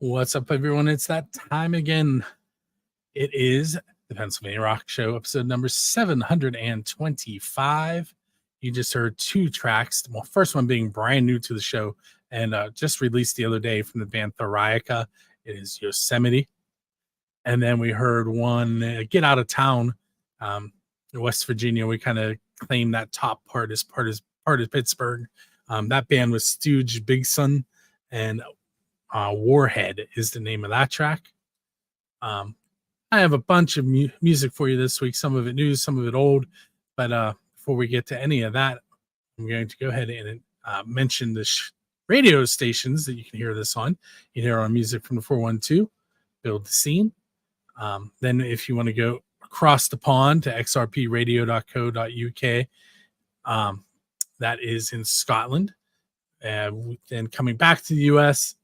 What's up, everyone? It's that time again. It is the Pennsylvania Rock Show, episode number 725. You just heard two tracks. Well, first one being brand new to the show and just released the other day from the band Theriaca. It is Yosemite. And then we heard one, Get Out of Town, in West Virginia. We kind of claimed that top part as part of Pittsburgh. That band was Stooge Big Son, and Warhead is the name of that track. I have a bunch of music for you this week, some of it new, some of it old. But before we get to any of that, I'm going to go ahead and mention the radio stations that you can hear this on. You can hear our music from the 412, Build the Scene. Then if you want to go across the pond to xrpradio.co.uk, that is in Scotland. Then coming back to the U.S.,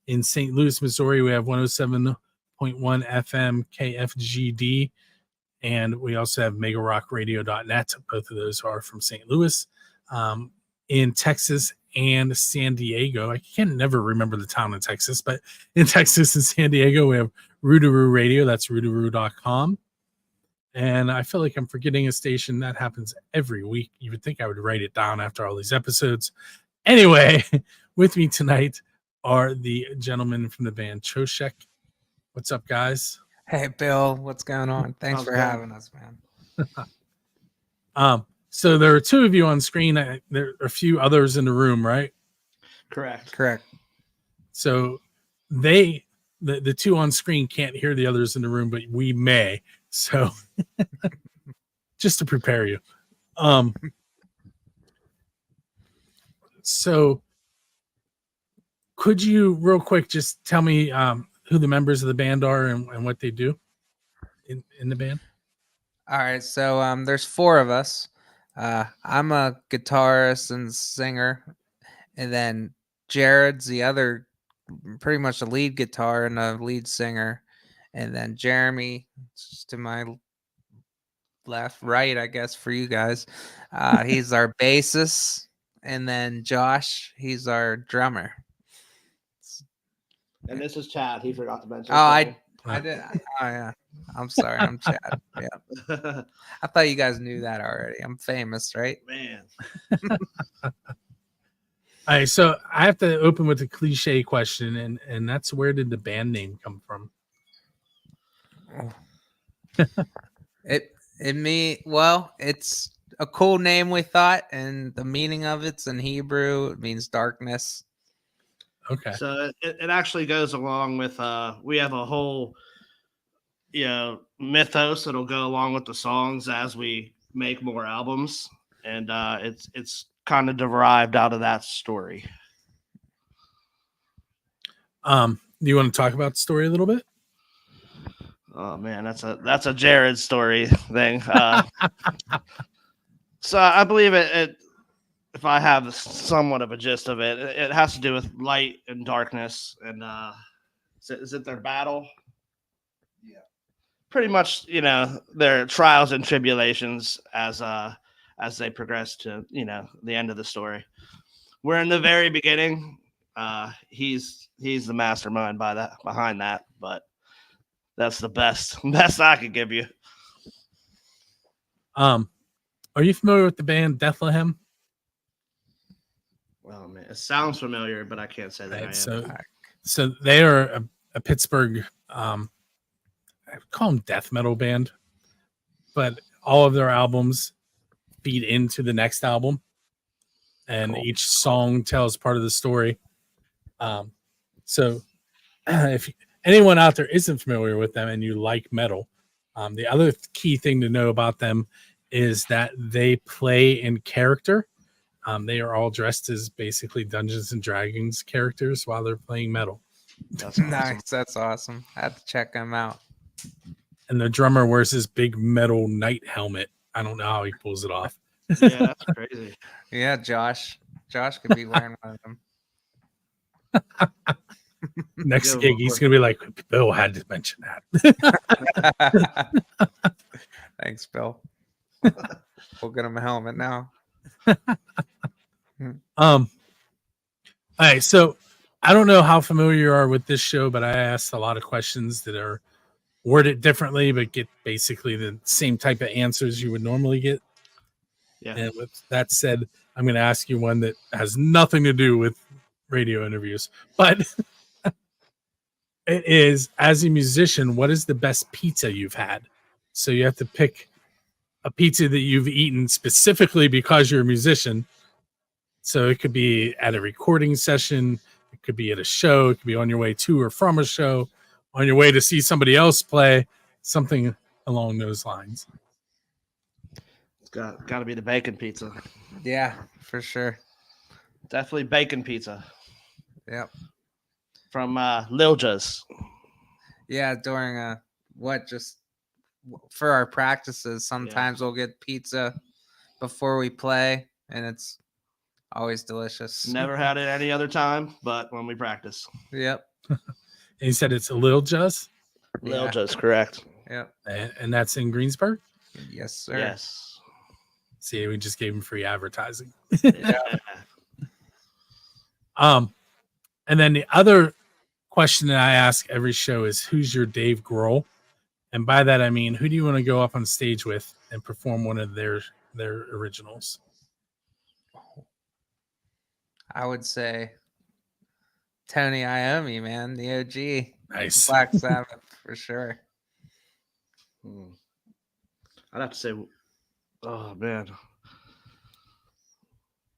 in St. Louis, Missouri, we have 107.1 FM KFGD, and we also have megarockradio.net. Both of those are from St. Louis. In Texas and San Diego, I can never remember the town in Texas, but in Texas and San Diego, we have Roodaroo Radio. That's roodaroo.com. And I feel like I'm forgetting a station. That happens every week. You would think I would write it down after all these episodes. Anyway, with me tonight are the gentlemen from the band Choshek. What's up, guys? Hey, Bill. What's going on? Thanks for having us, man. So there are two of you on screen. There are a few others in the room, right? Correct. So the two on screen can't hear the others in the room, but we may. So just to prepare you. So could you real quick just tell me who the members of the band are and what they do in the band? All right. So there's four of us. I'm a guitarist and singer. And then Jared's the other, pretty much the lead guitar and a lead singer. And then Jeremy, just to my right, I guess, for you guys. He's our bassist. And then Josh, he's our drummer. And this is Chad. He forgot to mention. Oh, I did. Oh, yeah. I'm sorry. I'm Chad. Yeah. I thought you guys knew that already. I'm famous, right? Man. All right. So I have to open with a cliche question, and that's, where did the band name come from? It's a cool name, we thought, and the meaning of it's in Hebrew. It means darkness. Okay. So it actually goes along with we have a whole mythos that'll go along with the songs as we make more albums, and it's kind of derived out of that story. Do you want to talk about the story a little bit? Oh man, that's a Jared story thing. So I believe it. If I have somewhat of a gist of it, it has to do with light and darkness, and is it their battle? Yeah, pretty much. Their trials and tribulations as they progress to the end of the story. We're in the very beginning. He's the mastermind behind that, but that's the best I could give you. Are you familiar with the band Bethlehem? Well, man, it sounds familiar, but I can't say that I am. So they are a Pittsburgh, I call them death metal band, but all of their albums feed into the next album, and each song tells part of the story. So if anyone out there isn't familiar with them and you like metal, the other key thing to know about them is that they play in character. They are all dressed as basically Dungeons and Dragons characters while they're playing metal. That's awesome. Nice. That's awesome. I have to check them out. And the drummer wears this big metal knight helmet. I don't know how he pulls it off. Yeah, that's crazy. Yeah, Josh could be wearing one of them. Next gig, he's going to be like, Bill had to mention that. Thanks, Bill. We'll get him a helmet now. All right, so I don't know how familiar you are with this show, but I asked a lot of questions that are worded differently, but get basically the same type of answers you would normally get. Yeah. And with that said, I'm going to ask you one that has nothing to do with radio interviews, but it is, as a musician, what is the best pizza you've had? So you have to pick a pizza that you've eaten specifically because you're a musician. So it could be at a recording session, it could be at a show, it could be on your way to or from a show, on your way to see somebody else play, something along those lines. It's got to be the bacon pizza. Yeah, for sure. Definitely bacon pizza Yep. from Lilja's. Yeah, during just for our practices, sometimes we'll get pizza before we play, and it's always delicious. Never had it any other time, but when we practice. Yep. And you said it's a Lil Just, Lilja's, correct. Yep. and that's in Greensburg. Yes, sir. Yes. See, we just gave him free advertising. Yeah. And then the other question that I ask every show is, who's your Dave Grohl? And by that I mean, who do you want to go up on stage with and perform one of their originals? I would say Tony Iommi, man, the OG. Nice. Black Sabbath for sure. I'd have to say, oh man,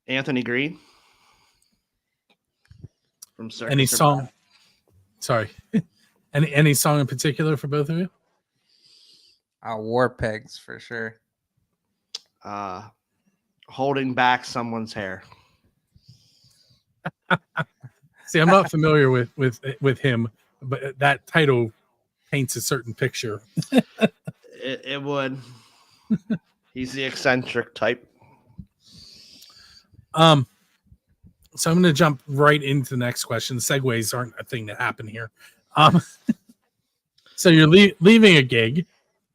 Anthony Green from Circus. Any song? Sorry, any song in particular for both of you? War Pigs for sure. Holding back someone's hair. See, I'm not familiar with him, but that title paints a certain picture. It would. He's the eccentric type. So I'm going to jump right into the next question. Segues aren't a thing that happen here. So you're leaving a gig,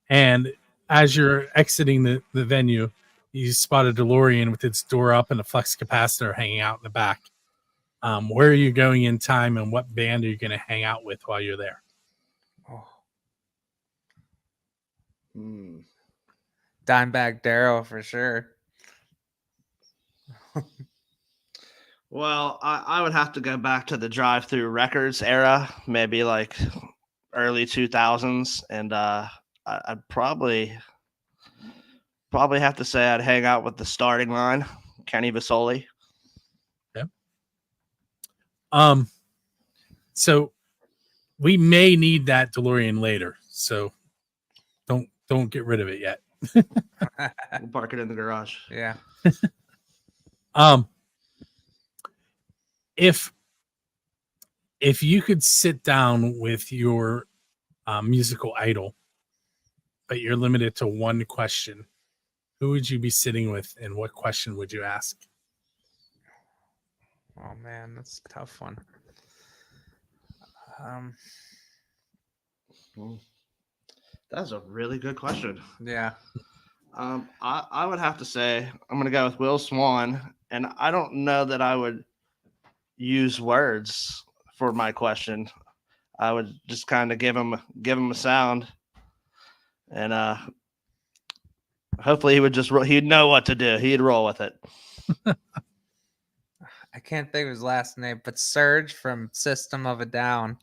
and as you're exiting the venue, you spot a DeLorean with its door up and a flex capacitor hanging out in the back. Where are you going in time, and what band are you going to hang out with while you're there? Dimebag Darrell for sure. Well, I would have to go back to the drive-through records era, maybe like early 2000s, and I'd probably have to say I'd hang out with the Starting Line, Kenny Vasoli. Yeah. So we may need that DeLorean later, so don't get rid of it yet. We'll park it in the garage. Yeah. If you could sit down with your musical idol, but you're limited to one question, who would you be sitting with, and what question would you ask? Oh man, that's a tough one. That's a really good question. Yeah. I would have to say I'm going to go with Will Swan, and I don't know that I would use words for my question. I would just kind of give him a sound, and hopefully he'd know what to do. He'd roll with it. I can't think of his last name, but Serge from System of a Down.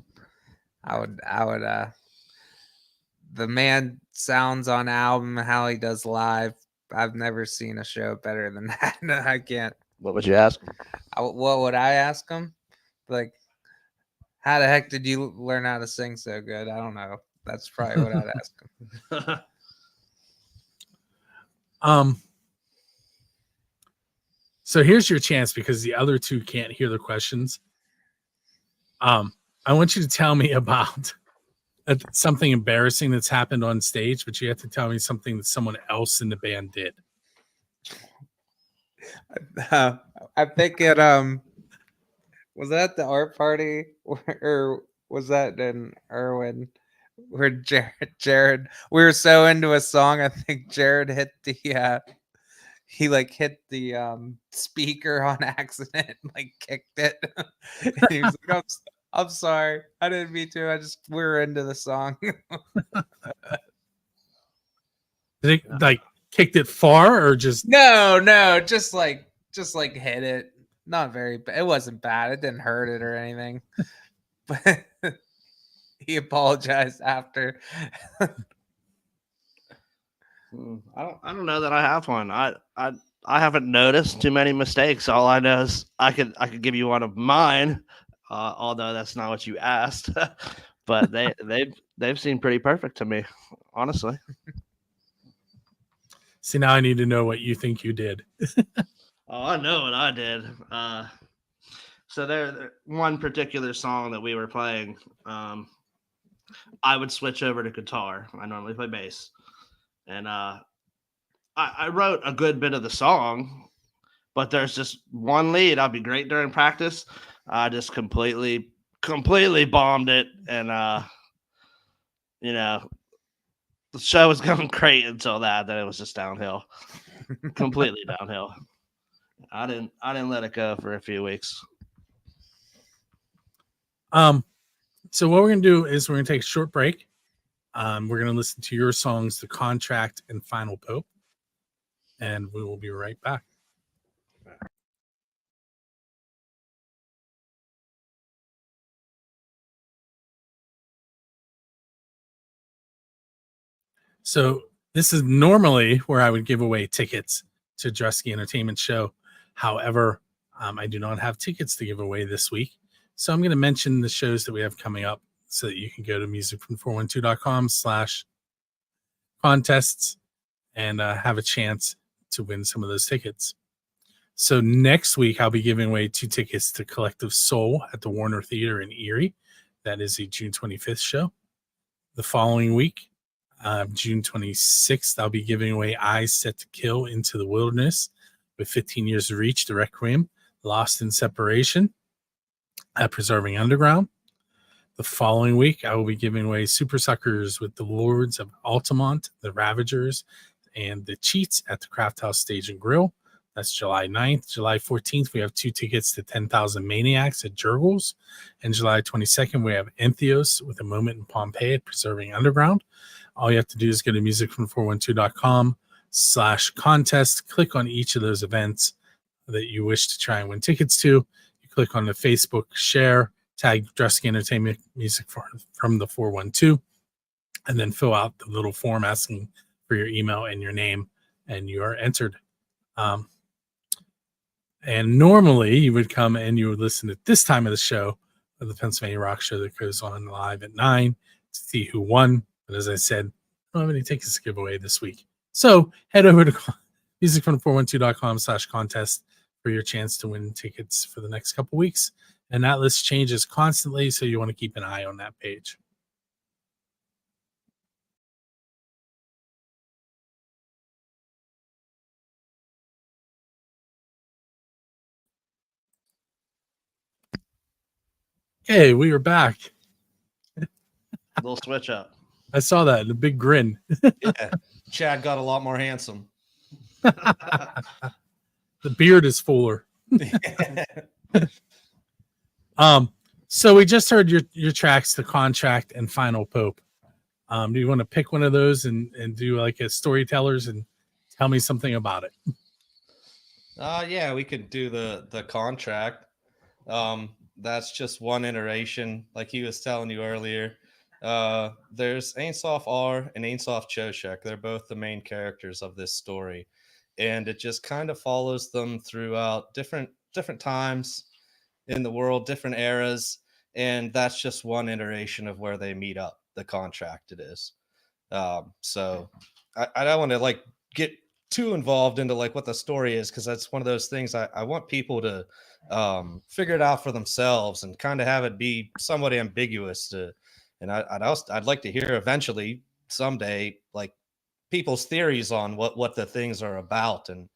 I would the man sounds on album, how he does live. I've never seen a show better than that. No, I can't. What would you ask? What would I ask him? Like, how the heck did you learn how to sing so good? I don't know. That's probably what I'd ask him. So here's your chance, because the other two can't hear the questions. I want you to tell me about something embarrassing that's happened on stage, but you have to tell me something that someone else in the band did. I think it was that the art party, or was that in Irwin, where Jared we were so into a song, I think Jared hit he like hit the speaker on accident, like kicked it. And he was like, I'm sorry, I didn't mean to. We were into the song. Did it like kicked it far or just No, just like hit it. Not very bad. It wasn't bad. It didn't hurt it or anything. But he apologized after. I don't know that I have one. I haven't noticed too many mistakes. All I know is I could give you one of mine, although that's not what you asked. But they've seemed pretty perfect to me, honestly. See, now I need to know what you think you did. Oh, I know what I did. So there one particular song that we were playing, I would switch over to guitar. I normally play bass. And I wrote a good bit of the song, but there's just one lead. I'll be great during practice. I just completely bombed it. And, the show was going great until that. Then it was just downhill, completely downhill. I didn't let it go for a few weeks. So what we're gonna do is we're gonna take a short break. We're gonna listen to your songs, "The Contract" and "Final Pope," and we will be right back. So this is normally where I would give away tickets to Dresky Entertainment Show. However, I do not have tickets to give away this week. So I'm going to mention the shows that we have coming up so that you can go to musicfrom412.com/contests and have a chance to win some of those tickets. So next week, I'll be giving away 2 tickets to Collective Soul at the Warner Theater in Erie. That is a June 25th show. The following week, June 26th, I'll be giving away Eyes Set to Kill Into the Wilderness with 15 Years of Reach, The Requiem, Lost in Separation at Preserving Underground. The following week, I will be giving away Super Suckers with the Lords of Altamont, The Ravagers, and The Cheats at the Craft House Stage and Grill. That's July 9th. July 14th, we have 2 tickets to 10,000 Maniacs at Jurgles. And July 22nd, we have Entheos with A Moment in Pompeii at Preserving Underground. All you have to do is go to musicfrom412.com/contest. Click on each of those events that you wish to try and win tickets to. You click on the Facebook share, tag Dresky Entertainment Music from the 412, and then fill out the little form asking for your email and your name, and you are entered. And normally you would come and you would listen at this time of the show, of the Pennsylvania Rock Show that goes on live at 9 to see who won. But as I said, I don't have any tickets to give away this week. So head over to musicfrom412.com/contest for your chance to win tickets for the next couple weeks. And that list changes constantly, so you want to keep an eye on that page. Okay, we are back. Little switch up. I saw that, the big grin. Yeah, Chad got a lot more handsome. The beard is fuller. So we just heard your tracks, "The Contract" and "Final Pope." Do you want to pick one of those and do like a storytellers and tell me something about it? Yeah, we could do the Contract. That's just one iteration, like he was telling you earlier. There's Ainsof R and Ainsof Choshek. They're both the main characters of this story, and it just kind of follows them throughout different times in the world, different eras, and that's just one iteration of where they meet up. The Contract it is. So I don't want to like get too involved into like what the story is, because that's one of those things I want people to figure it out for themselves and kind of have it be somewhat ambiguous to. And I'd like to hear eventually someday like people's theories on what the things are about, and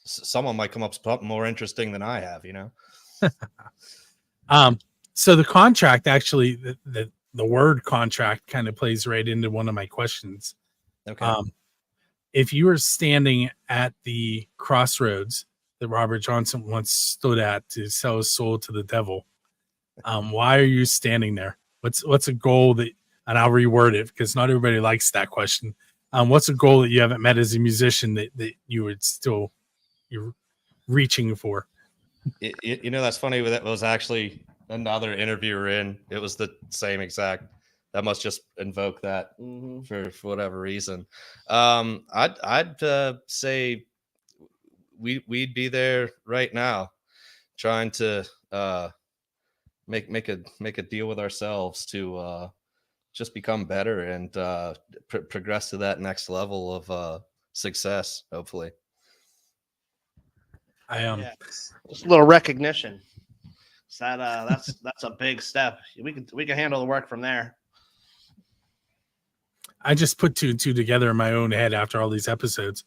someone might come up with something more interesting than I have, So the contract, actually, the word contract kind of plays right into one of my questions. Okay. if you were standing at the crossroads that Robert Johnson once stood at to sell his soul to the devil, why are you standing there? What's a goal that, and I'll reword it because not everybody likes that question. What's a goal that you haven't met as a musician that you would still, you're reaching for? You know, that's funny. That was actually another interviewer in. It was the same exact. That must just invoke that for whatever reason. I'd say we'd be there right now, trying to make a deal with ourselves to just become better and progress to that next level of success. Hopefully, just a little recognition. So that's a big step. We can handle the work from there. I just put two and two together in my own head after all these episodes.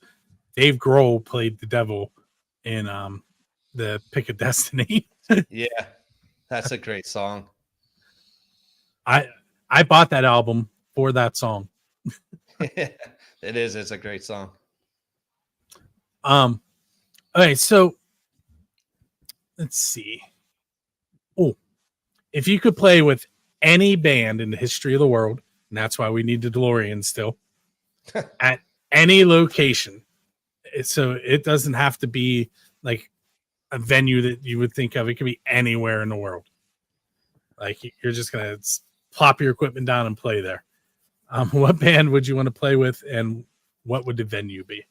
Dave Grohl played the devil in the Pick of Destiny. Yeah, that's a great song. I bought that album for that song. It is. It's a great song. Okay, so let's see. Oh, if you could play with any band in the history of the world, and that's why we need the DeLorean still, at any location, so it doesn't have to be like a venue that you would think of. It could be anywhere in the world. Like you're just gonna plop your equipment down and play there. What band would you want to play with, and what would the venue be?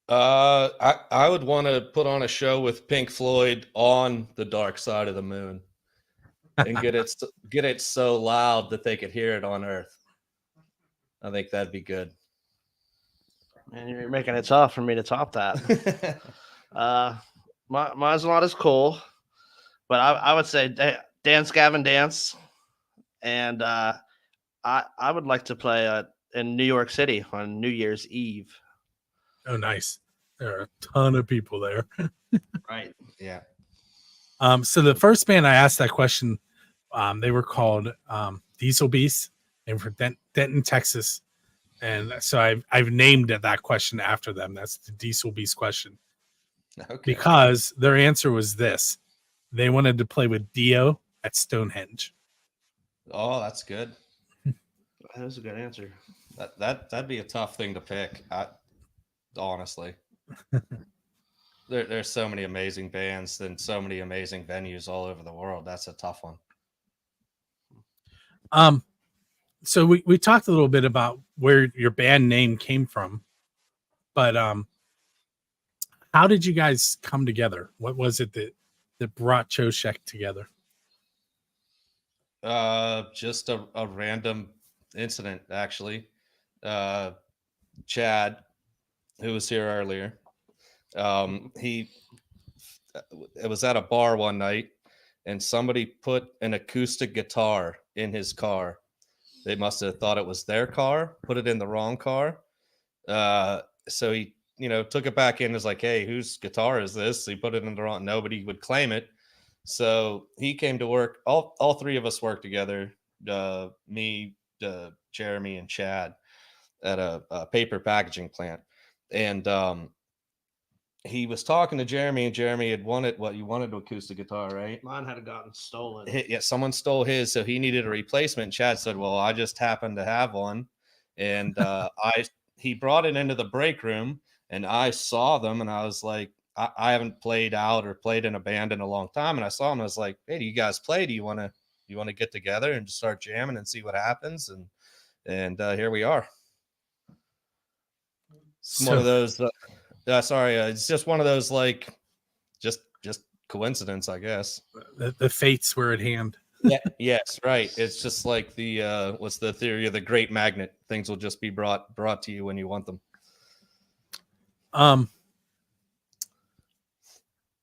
I would want to put on a show with Pink Floyd on the dark side of the moon, and get it so loud that they could hear it on Earth. I think that'd be good. And you're making it tough for me to top that. Mine's not as cool, but I would say Dance Gavin Dance, and I would like to play in New York City on New Year's Eve. Oh, nice. There are a ton of people there. Right. Yeah. So the first band I asked that question, they were called Diesel Beast, and from Denton, Texas. And so I've named that question after them. That's the Diesel Beast question. Okay. Because their answer was this. They wanted to play with Dio at Stonehenge. Oh, that's good. That was a good answer. That'd be a tough thing to pick. Honestly. There's so many amazing bands and so many amazing venues all over the world. That's a tough one. So we talked a little bit about where your band name came from, but how did you guys come together? What was it that brought Choshek together? Just a random incident, actually. Chad, who was here earlier, it was at a bar one night, and somebody put an acoustic guitar in his car. They must have thought it was their car, put it in the wrong car. So he, took it back in and was like, hey, whose guitar is this? So he put it in the wrong, nobody would claim it. So he came to work. All three of us worked together. Me, Jeremy, and Chad at a paper packaging plant. And he was talking to Jeremy, and Jeremy had wanted an acoustic guitar, right? Mine had gotten stolen. Yeah, someone stole his, so he needed a replacement. Chad said, well, I just happened to have one. And he brought it into the break room, and I saw them, and I was like, I haven't played out or played in a band in a long time. And I saw him, I was like, hey, do you guys play? Do you want to get together and just start jamming and see what happens? And here we are. It's one of those, it's just one of those, like, just coincidence, I guess. The fates were at hand. Yeah. Yes. Right. It's just like the what's the theory of the great magnet? Things will just be brought to you when you want them.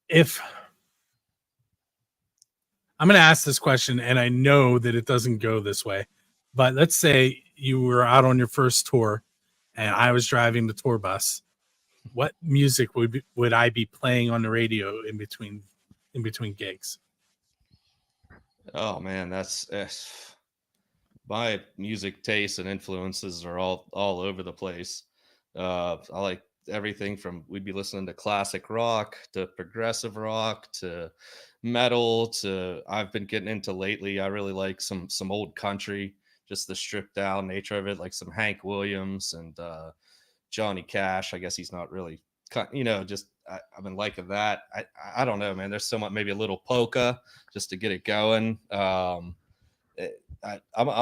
If I'm going to ask this question, and I know that it doesn't go this way, but let's say you were out on your first tour and I was driving the tour bus, what music would I be playing on the radio in between gigs? Oh man, that's my music tastes and influences are all over the place. I like everything from we'd be listening to classic rock to progressive rock to metal to I've been getting into lately. I really like some old country, just the stripped down nature of it, like some Hank Williams and Johnny Cash. I guess he's not really, just I've been liking that. I don't know, man. There's so much, maybe a little polka just to get it going. I'm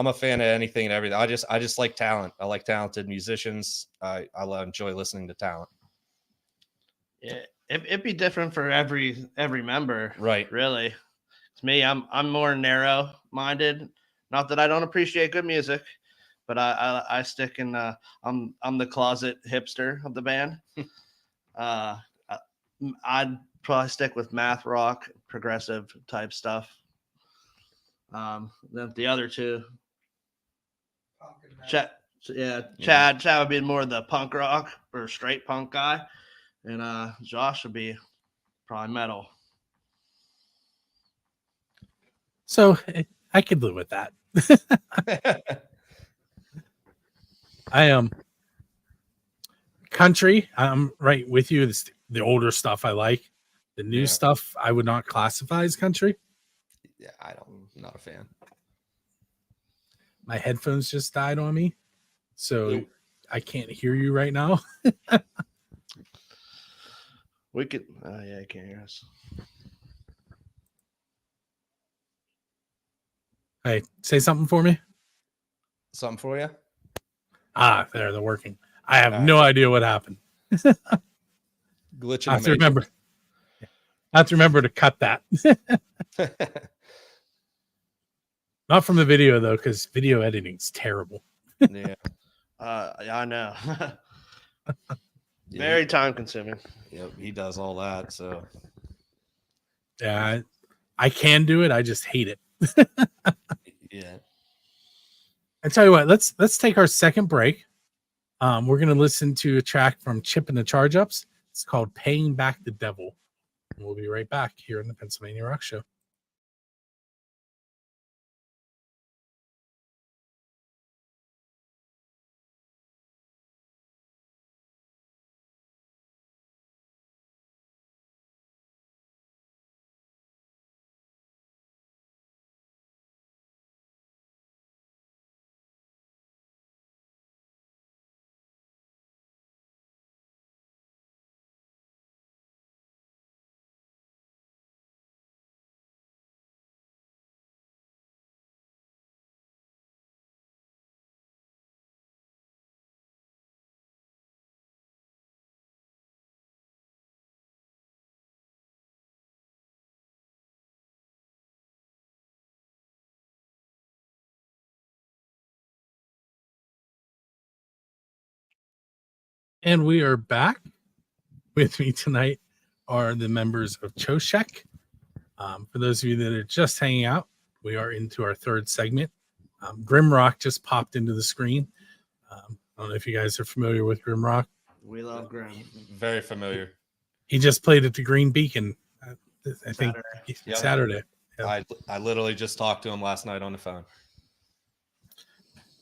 a fan of anything and everything. I just like talent. I like talented musicians. I enjoy listening to talent. Yeah, it'd be different for every member, Right? Really, to me, I'm more narrow minded. Not that I don't appreciate good music, but I stick in. I'm the closet hipster of the band. uh, I'd probably stick with math rock, progressive type stuff. Then the other two, Chad would be more the punk rock or straight punk guy, and Josh would be probably metal. So I could live with that. I am country. I'm right with you. The older stuff I like. The new stuff I would not classify as country. Yeah, I'm not a fan. My headphones just died on me, so I can't hear you right now. We could. Yeah, I can't hear us. Hey, say something for me. Something for you? There, they're working. I have no idea what happened. Glitch. I have to remember to cut that. Not from the video though, because video editing's terrible. Yeah. I know. Very time consuming. Yep, he does all that. So yeah, I can do it. I just hate it. Yeah. I tell you what, let's take our second break. We're gonna listen to a track from Chip and the Charge Ups. It's called "Paying Back the Devil." And we'll be right back here in the Pennsylvania Rock Show. And we are back. With me tonight are the members of Choshek. For those of you that are just hanging out, we are into our third segment. Grimrock just popped into the screen. I don't know if you guys are familiar with Grimrock. We love Grim. Very familiar. He just played at the Green Beacon, I think Saturday. Yeah. I literally just talked to him last night on the phone.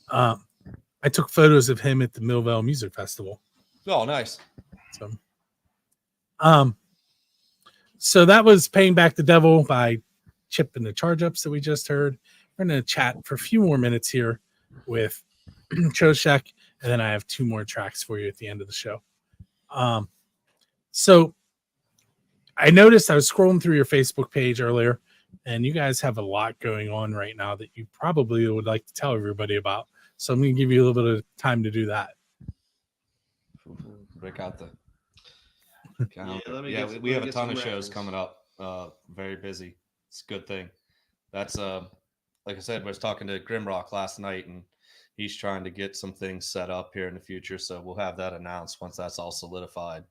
I took photos of him at the Millvale Music Festival. Oh, nice. So that was Paying Back the Devil by Chip and the Charge Ups that we just heard. We're going to chat for a few more minutes here with Choshek, and then I have two more tracks for you at the end of the show. So I noticed I was scrolling through your Facebook page earlier, and you guys have a lot going on right now that you probably would like to tell everybody about. So I'm going to give you a little bit of time to do that. Break out the calendar. We have a ton of shows coming up. Very busy. It's a good thing. That's like I said, I was talking to Grimrock last night, and he's trying to get some things set up here in the future. So we'll have that announced once that's all solidified.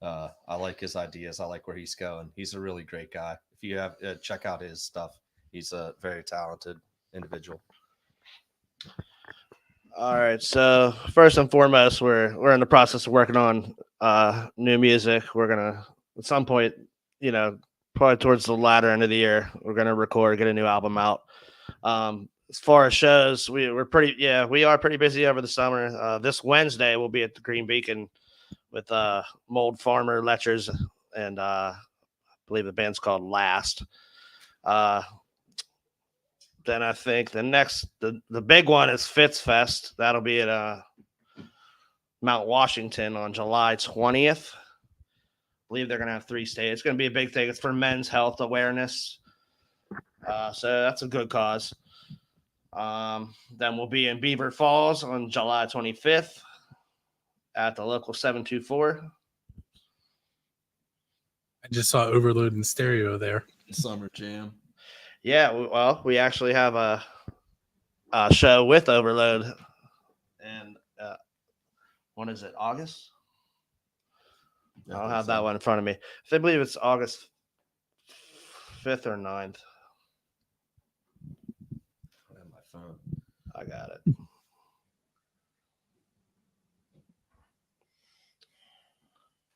I like his ideas. I like where he's going. He's a really great guy. If you have check out his stuff, he's a very talented individual. All right. So first and foremost, we're in the process of working on new music. We're gonna at some point, probably towards the latter end of the year, we're gonna get a new album out. as far as shows, we are pretty busy over the summer. This Wednesday we'll be at the Green Beacon with Mold Farmer, Letchers, and I believe the band's called Last. Then I think the big one is Fitz Fest. That'll be at Mount Washington on July 20th. I believe they're gonna have 3 stages. It's gonna be a big thing. It's for men's health awareness. So that's a good cause. Then we'll be in Beaver Falls on July 25th at the local 724. I just saw Overload and Stereo there. Summer Jam. Yeah, well, we actually have a show with Overload, and when is it? August? I don't have that one in front of me. I believe it's August 5th or 9th. I have my phone. I got it.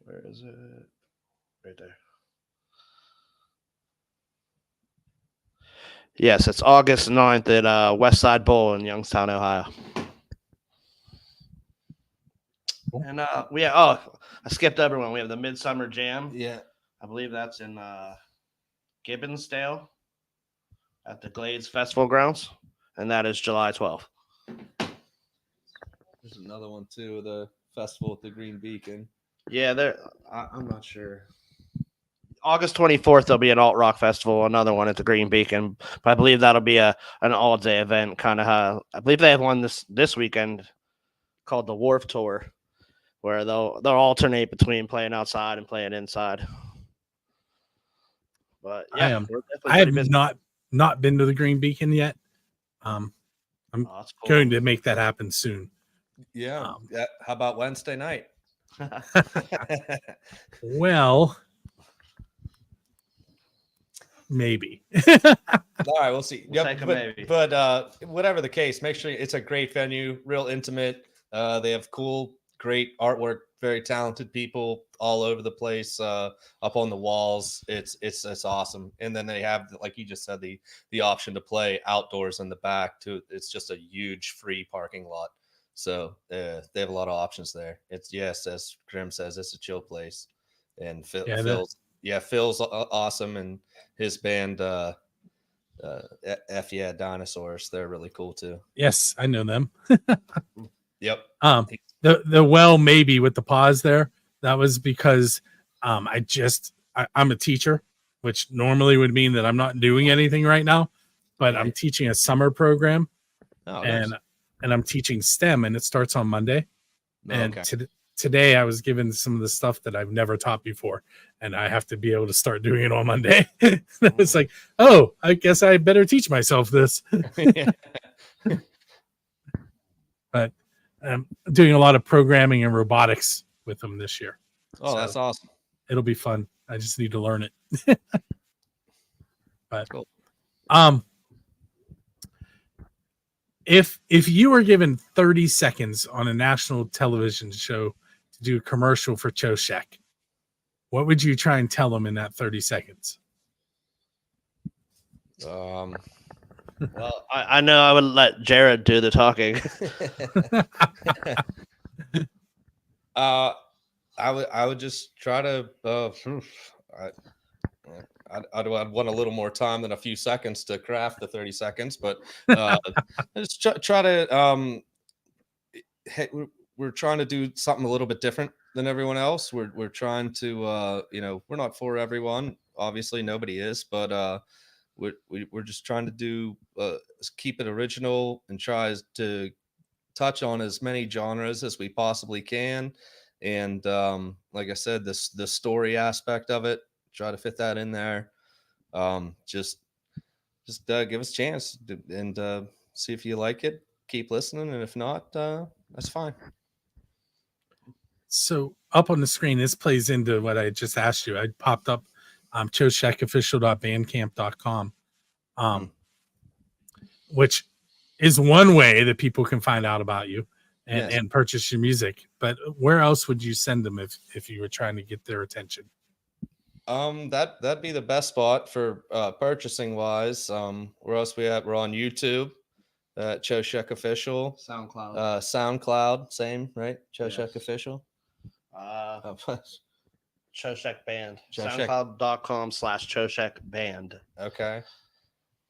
Where is it? Right there. Yes, it's August 9th at Westside Bowl in Youngstown, Ohio. Cool. And I skipped over one. We have the Midsummer Jam. Yeah. I believe that's in Gibbonsdale at the Glades Festival Grounds, and that is July 12th. There's another one too, the festival at the Green Beacon. Yeah, I'm not sure. August 24th, there'll be an alt rock festival, another one at the Green Beacon. But I believe that'll be an all day event, kind of. I believe they have one this weekend called the Wharf Tour, where they'll alternate between playing outside and playing inside. But yeah, I have not been to the Green Beacon yet. I'm cool. going to make that happen soon. Yeah. How about Wednesday night? Well, maybe. All right, we'll see. We'll take a maybe. But whatever the case, make sure it's a great venue, real intimate. They have cool, great artwork, very talented people all over the place, up on the walls. It's awesome. And then they have, like you just said, the option to play outdoors in the back too. It's just a huge free parking lot. So they have a lot of options there. It's, yes, as Grim says, it's a chill place. And Phil's awesome, and his band F Yeah Dinosaurs, they're really cool too. Yes, I know them. Yep. The well, maybe with the pause there, that was because I'm a teacher, which normally would mean that I'm not doing anything right now, but I'm teaching a summer program. Nice. And I'm teaching STEM, and it starts on Monday. And today I was given some of the stuff that I've never taught before, and I have to be able to start doing it on Monday. It's like, oh, I guess I better teach myself this. But I'm doing a lot of programming and robotics with them this year. Oh, so that's awesome. It'll be fun. I just need to learn it. But cool. If you were given 30 seconds on a national television show to do a commercial for Choshek, what would you try and tell them in that 30 seconds? Well, I know I would let Jared do the talking. I would just try to. I'd want a little more time than a few seconds to craft the 30 seconds, but just try to. We're trying to do something a little bit different than everyone else. We're trying to, we're not for everyone. Obviously, nobody is, but we're just trying to do keep it original and try to touch on as many genres as we possibly can. And like I said, the story aspect of it, try to fit that in there. Just give us a chance and see if you like it. Keep listening, and if not, that's fine. So up on the screen, this plays into what I just asked you. I popped up choshekofficial.bandcamp.com, which is one way that people can find out about you and purchase your music. But where else would you send them if you were trying to get their attention? That'd be the best spot for purchasing wise. Where else we at? We're on YouTube. Choshek Official. SoundCloud. SoundCloud, same, right? Choshek Yes. Official. Choshek Band. Choshek. SoundCloud.com/Choshek Band. Okay.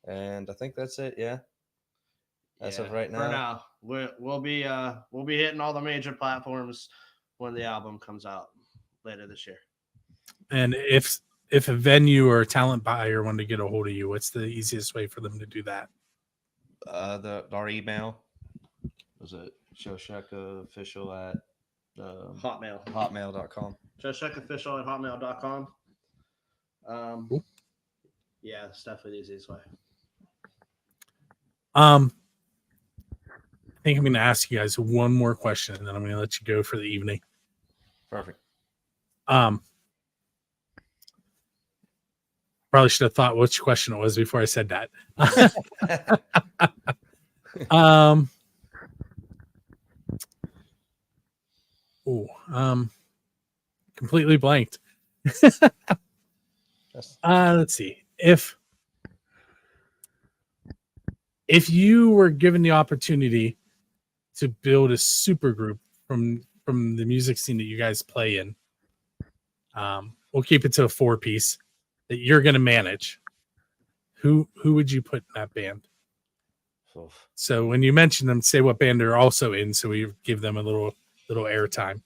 And I think that's it. Yeah. As of right For now. now, we'll be hitting all the major platforms when the album comes out later this year. And if a venue or a talent buyer wanted to get a hold of you, what's the easiest way for them to do that? Our email was it Choshek at hotmail.com. Choshekofficial@hotmail.com. Cool. Yeah, it's definitely the easiest way. I think I'm going to ask you guys one more question, and then I'm going to let you go for the evening. Perfect. Probably should have thought which question it was before I said that. Completely blanked. Let's see. If you were given the opportunity to build a super group from the music scene that you guys play in, we'll keep it to a 4-piece that you're going to manage. Who would you put in that band? Oof. So when you mention them, say what band they're also in, so we give them a little airtime.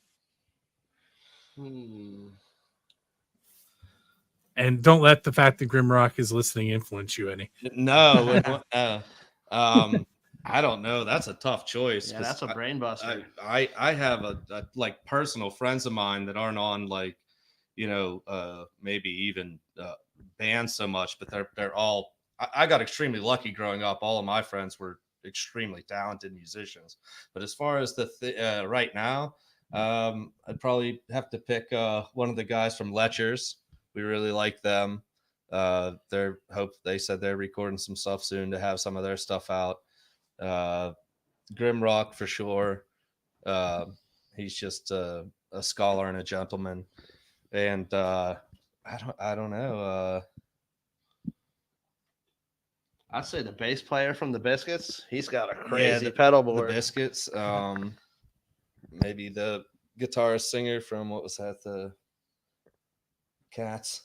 And don't let the fact that Grimrock is listening influence you any. No. I don't know. That's a tough choice. Yeah, that's a brain buster. I have a like personal friends of mine that aren't on like, maybe even bands so much, but they're all. I got extremely lucky growing up. All of my friends were extremely talented musicians. But as far as right now, I'd probably have to pick one of the guys from Letchers. We really like them. They said they're recording some stuff soon to have some of their stuff out. Grimrock for sure. He's just a scholar and a gentleman. And I don't know. I'd say the bass player from the Biscuits. He's got a crazy pedal board. The Biscuits. Maybe the guitarist singer from what was that? The Cats.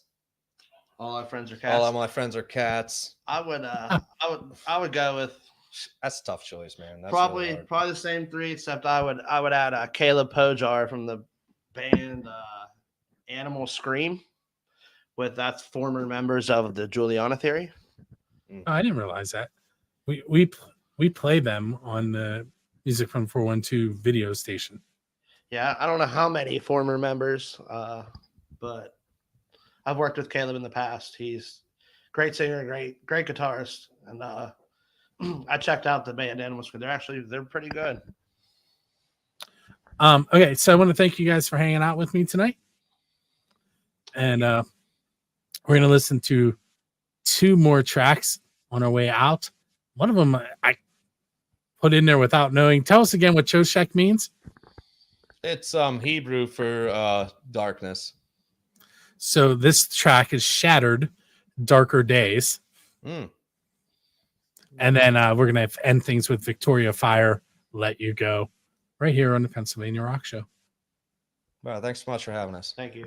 All our friends are cats. All of my friends are cats. I would go with. That's a tough choice, man. That's probably really hard. the same three, except I would add Caleb Pojar from the band Animal Scream. That's former members of the Juliana Theory. Oh, I didn't realize that. We play them on the Music from 412 video station. Yeah, I don't know how many former members, but I've worked with Caleb in the past. He's a great singer, great guitarist, and I checked out the band Animal Scream. They're pretty good. Okay, so I want to thank you guys for hanging out with me tonight, and we're gonna listen to 2 more tracks on our way out. One of them I put in there without knowing. Tell us again what Choshek means. It's Hebrew for darkness. So this track is Shattered Darker Days. And then we're going to end things with Victoria Fire, Let You Go, right here on the Pennsylvania Rock Show. Well, thanks so much for having us. Thank you.